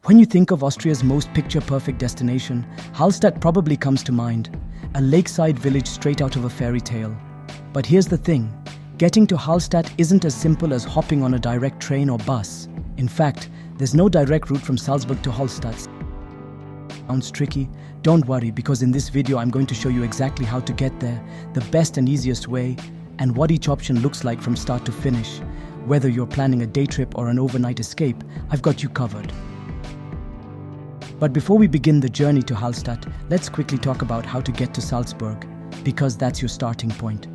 When you think of Austria's most picture-perfect destination, Hallstatt probably comes to mind, a lakeside village straight out of a fairy tale. But here's the thing, getting to Hallstatt isn't as simple as hopping on a direct train or bus. In fact, there's no direct route from Salzburg to Hallstatt. Sounds tricky? Don't worry, because in this video I'm going to show you exactly how to get there, the best and easiest way, and what each option looks like from start to finish. Whether you're planning a day trip or an overnight escape, I've got you covered. But before we begin the journey to Hallstatt, let's quickly talk about how to get to Salzburg, because that's your starting point.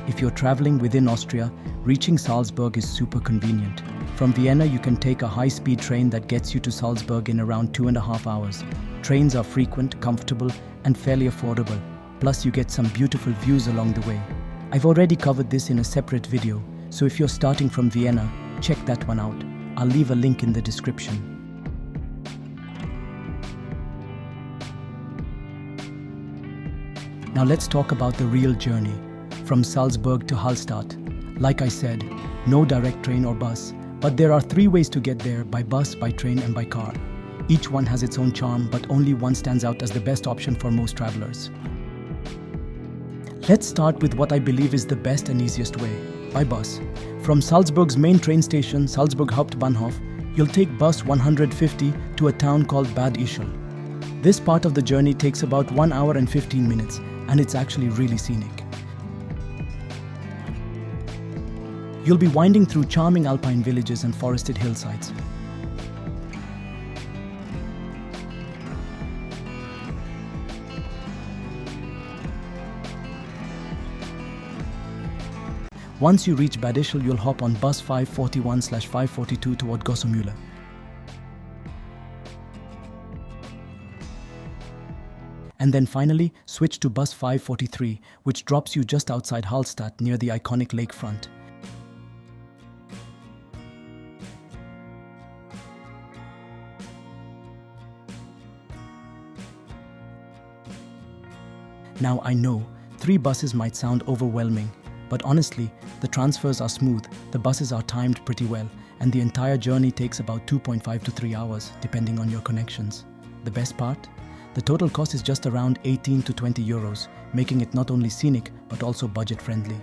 If you're traveling within Austria, reaching Salzburg is super convenient. From Vienna, you can take a high-speed train that gets you to Salzburg in around 2.5 hours. Trains are frequent, comfortable, and fairly affordable. Plus, you get some beautiful views along the way. I've already covered this in a separate video, so if you're starting from Vienna, check that one out. I'll leave a link in the description. Now let's talk about the real journey, from Salzburg to Hallstatt. Like I said, no direct train or bus, but there are 3 ways to get there: by bus, by train, and by car. Each one has its own charm, but only one stands out as the best option for most travelers. Let's start with what I believe is the best and easiest way, by bus. From Salzburg's main train station, Salzburg Hauptbahnhof, you'll take bus 150 to a town called Bad Ischl. This part of the journey takes about 1 hour and 15 minutes, and it's actually really scenic. You'll be winding through charming alpine villages and forested hillsides. Once you reach Bad Ischl, you'll hop on bus 541/542 toward Omio. And then finally, switch to bus 543, which drops you just outside Hallstatt near the iconic lakefront. Now I know, 3 buses might sound overwhelming, but honestly, the transfers are smooth, the buses are timed pretty well, and the entire journey takes about 2.5 to 3 hours, depending on your connections. The best part? The total cost is just around 18 to 20 euros, making it not only scenic, but also budget-friendly.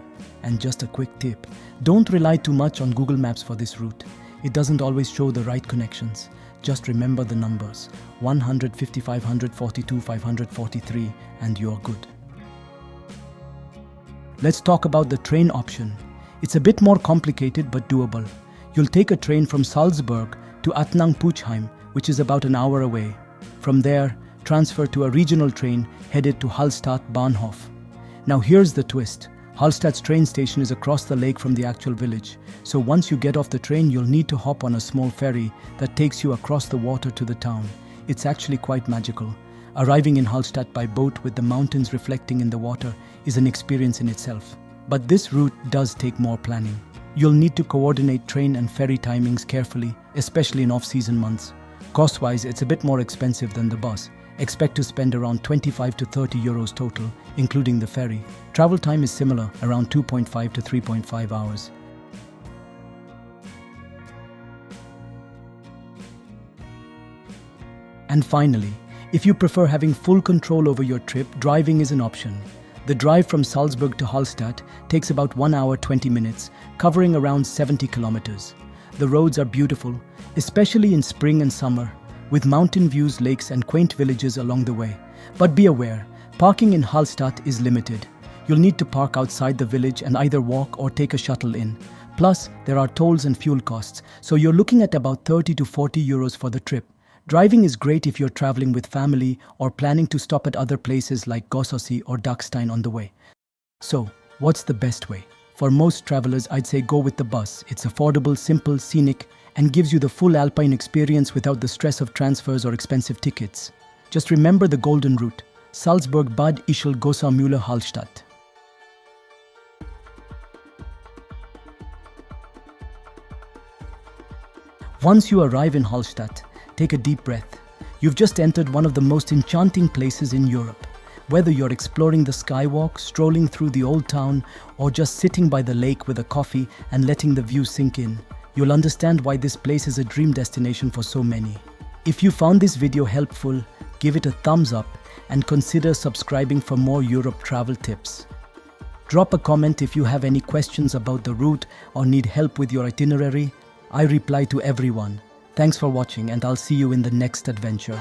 And just a quick tip, don't rely too much on Google Maps for this route. It doesn't always show the right connections. Just remember the numbers, 150, 542, 543, and you're good. Let's talk about the train option. It's a bit more complicated but doable. You'll take a train from Salzburg to Attnang-Puchheim, which is about an hour away. From there, transfer to a regional train headed to Hallstatt Bahnhof. Now here's the twist. Hallstatt's train station is across the lake from the actual village. So once you get off the train, you'll need to hop on a small ferry that takes you across the water to the town. It's actually quite magical. Arriving in Hallstatt by boat with the mountains reflecting in the water is an experience in itself. But this route does take more planning. You'll need to coordinate train and ferry timings carefully, especially in off-season months. Cost-wise, it's a bit more expensive than the bus. Expect to spend around 25 to 30 euros total, including the ferry. Travel time is similar, around 2.5 to 3.5 hours. And finally, if you prefer having full control over your trip, driving is an option. The drive from Salzburg to Hallstatt takes about 1 hour 20 minutes, covering around 70 kilometers. The roads are beautiful, especially in spring and summer, with mountain views, lakes, and quaint villages along the way. But be aware, parking in Hallstatt is limited. You'll need to park outside the village and either walk or take a shuttle in. Plus, there are tolls and fuel costs, so you're looking at about 30 to 40 euros for the trip. Driving is great if you're traveling with family or planning to stop at other places like Gossosee or Dachstein on the way. So, what's the best way? For most travelers, I'd say go with the bus. It's affordable, simple, scenic, and gives you the full alpine experience without the stress of transfers or expensive tickets. Just remember the golden route: Salzburg, Bad Ischl, Gossau, Hallstatt. Once you arrive in Hallstatt, take a deep breath. You've just entered one of the most enchanting places in Europe. Whether you're exploring the skywalk, strolling through the old town, or just sitting by the lake with a coffee and letting the view sink in, You'll understand why this place is a dream destination for so many. If you found this video helpful, give it a thumbs up and consider subscribing for more Europe travel tips. Drop a comment if you have any questions about the route or need help with your itinerary. I reply to everyone. Thanks for watching, and I'll see you in the next adventure.